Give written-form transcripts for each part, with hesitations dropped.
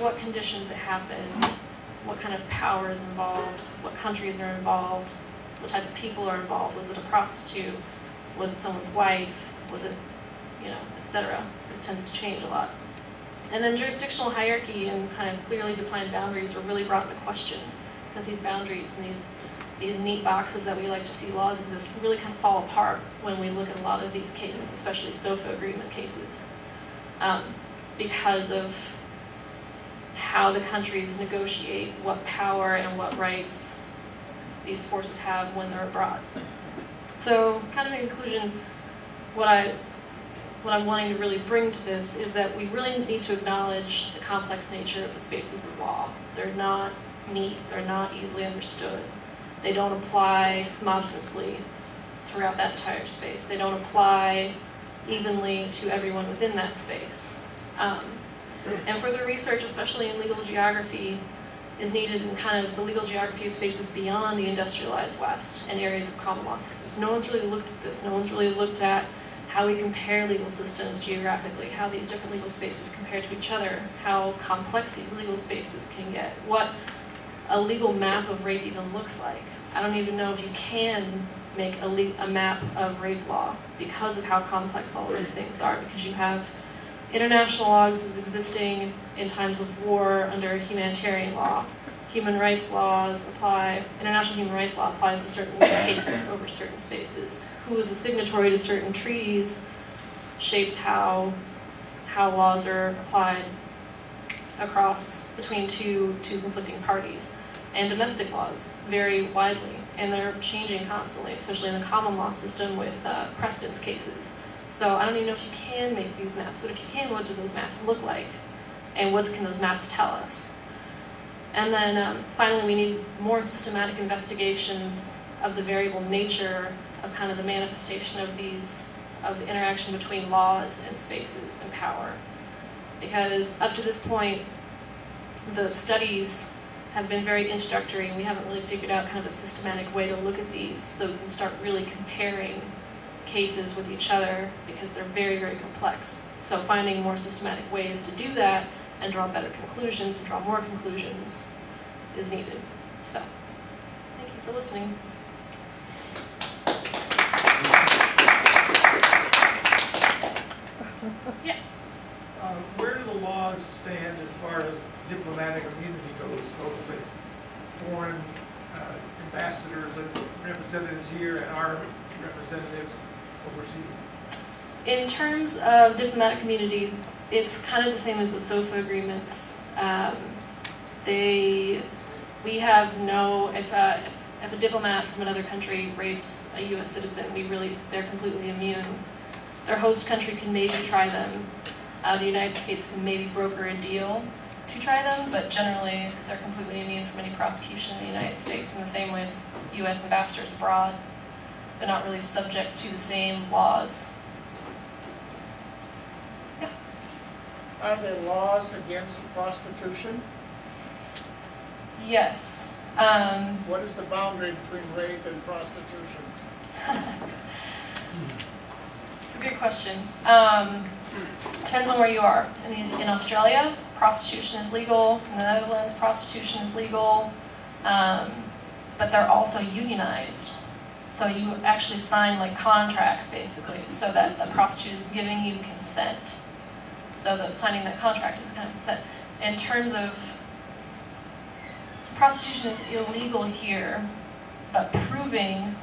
what conditions it happened, what kind of power is involved, what countries are involved, what type of people are involved. Was it a prostitute? Was it someone's wife? Was it, etc. This tends to change a lot. And then jurisdictional hierarchy and kind of clearly defined boundaries are really brought into question, because these boundaries and these neat boxes that we like to see laws exist really kind of fall apart when we look at a lot of these cases, especially SOFA agreement cases, because of how the countries negotiate what power and what rights these forces have when they're abroad. So, kind of in conclusion, what I'm wanting to really bring to this is that we really need to acknowledge the complex nature of the spaces of law. They're not neat, they're not easily understood. They don't apply homogenously throughout that entire space. They don't apply evenly to everyone within that space. And further research, especially in legal geography, is needed in kind of the legal geography of spaces beyond the industrialized West and areas of common law systems. No one's really looked at this. No one's really looked at how we compare legal systems geographically, how these different legal spaces compare to each other, how complex these legal spaces can get, what a legal map of rape even looks like. I don't even know if you can make a map of rape law because of how complex all of these things are, because you have international laws as existing in times of war under humanitarian law. Human rights laws apply, international human rights law applies in certain cases over certain spaces. Who is a signatory to certain treaties shapes how laws are applied across between two conflicting parties. And domestic laws vary widely, and they're changing constantly, especially in the common law system with precedence cases. So I don't even know if you can make these maps, but if you can, what do those maps look like? And what can those maps tell us? And then finally, we need more systematic investigations of the variable nature of kind of the manifestation of the interaction between laws and spaces and power. Because up to this point, the studies have been very introductory, and we haven't really figured out kind of a systematic way to look at these so we can start really comparing cases with each other, because they're very, very complex. So finding more systematic ways to do that and draw better conclusions and draw more conclusions is needed. So, thank you for listening. Yeah. Where do the laws stand as far as diplomatic immunity goes, both with foreign ambassadors and representatives here and our representatives overseas? In terms of diplomatic immunity, it's kind of the same as the SOFA agreements. We have no, if a diplomat from another country rapes a U.S. citizen, they're completely immune. Their host country can maybe try them. The United States can maybe broker a deal to try them, but generally they're completely immune from any prosecution in the United States, and the same with U.S. ambassadors abroad. They're not really subject to the same laws. Yeah. Are there laws against prostitution? Yes. What is the boundary between rape and prostitution? It's a good question. Depends on where you are. In Australia, prostitution is legal. In the Netherlands, prostitution is legal. But they're also unionized. So you actually sign like contracts, basically, so that the prostitute is giving you consent. So that signing that contract is kind of consent. In terms of prostitution is illegal here, but proving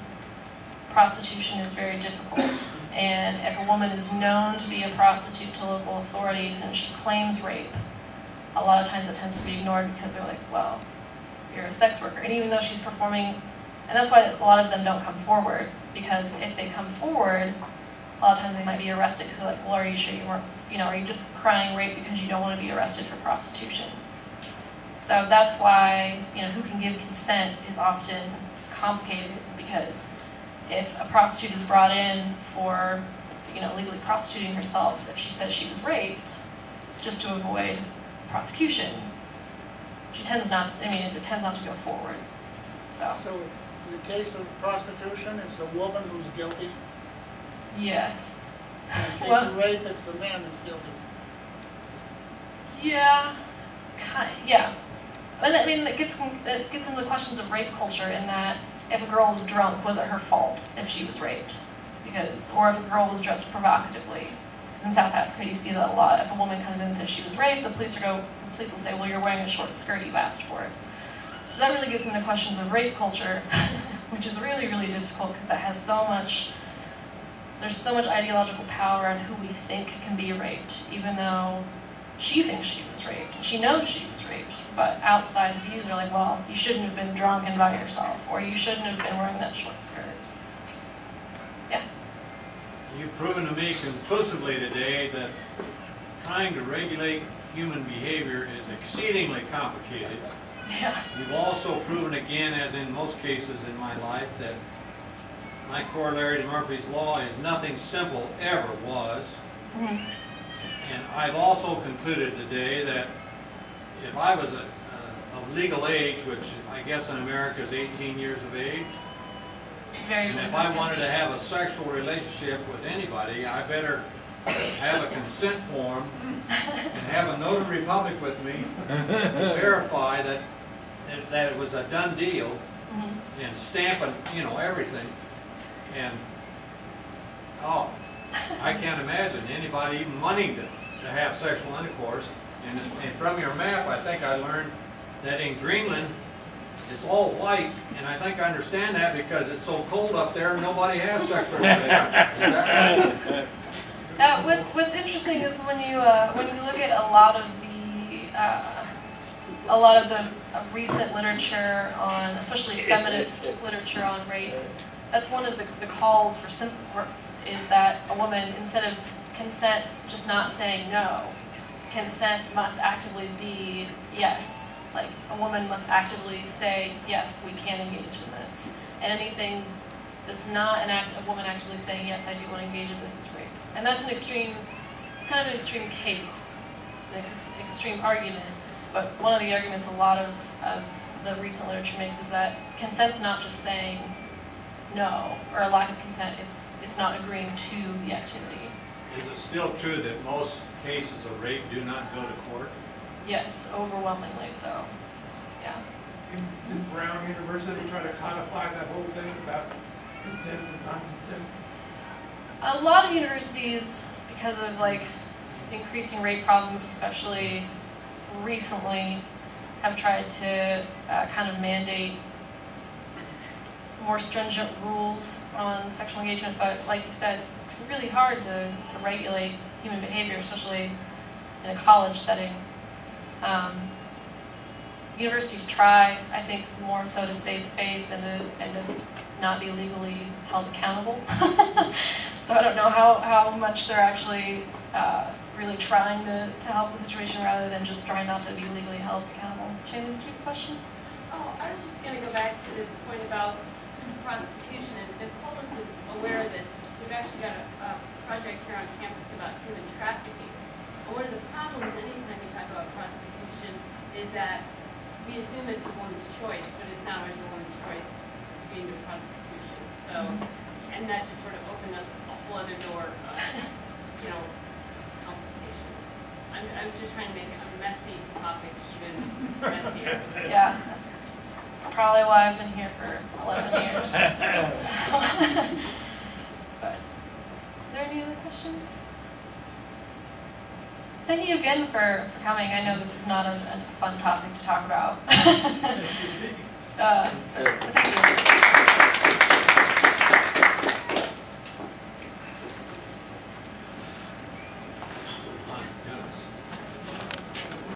prostitution is very difficult. And if a woman is known to be a prostitute to local authorities and she claims rape, a lot of times it tends to be ignored because they're like, well, you're a sex worker. And even though she's performing, and that's why a lot of them don't come forward, because if they come forward, a lot of times they might be arrested because they're like, well, are you sure you weren't, are you just crying rape because you don't want to be arrested for prostitution? So that's why, who can give consent is often complicated, because if a prostitute is brought in for, legally prostituting herself, if she says she was raped, just to avoid prosecution, it tends not to go forward. So in the case of prostitution, it's the woman who's guilty. Yes. In the case of rape, it's the man who's guilty. Yeah, Yeah. And I mean, it gets into the questions of rape culture in that if a girl was drunk, was it her fault if she was raped? Or if a girl was dressed provocatively. Because in South Africa, you see that a lot. If a woman comes in and says she was raped, the police will say, well, you're wearing a short skirt, you asked for it. So that really gets into questions of rape culture, which is really, really difficult because that has there's so much ideological power on who we think can be raped, even though she thinks she was raped, and she knows she was raped, but outside views are like, well, you shouldn't have been drunk and by yourself, or you shouldn't have been wearing that short skirt. Yeah? You've proven to me conclusively today that trying to regulate human behavior is exceedingly complicated. Yeah. You've also proven again, as in most cases in my life, that my corollary to Murphy's Law is nothing simple ever was. Mm-hmm. And I've also concluded today that if I was of legal age, which I guess in America is 18 years of age, and if I wanted to have a sexual relationship with anybody, I better have a consent form and have a notary public with me to verify that it was a done deal, Mm-hmm. and stamping, everything. And I can't imagine anybody even wanting to have sexual intercourse. And from your map, I think I learned that in Greenland, it's all white, and I think I understand that because it's so cold up there, nobody has sexual relations. Is that right? What's interesting is when you look at a lot of the recent literature on, especially feminist literature on rape, that's one of the calls for is that a woman, instead of consent just not saying no, consent must actively be yes. Like, a woman must actively say, yes, we can engage in this. And anything that's not a woman actively saying, yes, I do want to engage in this is rape. And that's it's kind of an extreme case, an extreme argument. But one of the arguments a lot of the recent literature makes is that consent's not just saying no, or a lack of consent, it's not agreeing to the activity. Is it still true that most cases of rape do not go to court? Yes, overwhelmingly so. Yeah. In Brown University, try to codify that whole thing about consent and non-consent? A lot of universities, because of increasing rape problems, especially recently, have tried to kind of mandate more stringent rules on sexual engagement, but like you said, it's really hard to regulate human behavior, especially in a college setting. Universities try, I think, more so to save face and to not be legally held accountable. So I don't know how much they're actually really trying to help the situation rather than just trying not to be legally held accountable. Shayla, did you have a question? Oh, I was just going to go back to this point about prostitution, and Nicole is aware of this. We've actually got a project here on campus about human trafficking. And one of the problems anytime we talk about prostitution is that we assume it's a woman's choice, but it's not always a woman's choice to be into prostitution. So, and that just sort of opened up a whole other door of, complications. I'm just trying to make a messy topic even messier. Yeah. That's probably why I've been here for 11 years. So, but, is there any other questions? Thank you again for coming. I know this is not a fun topic to talk about. But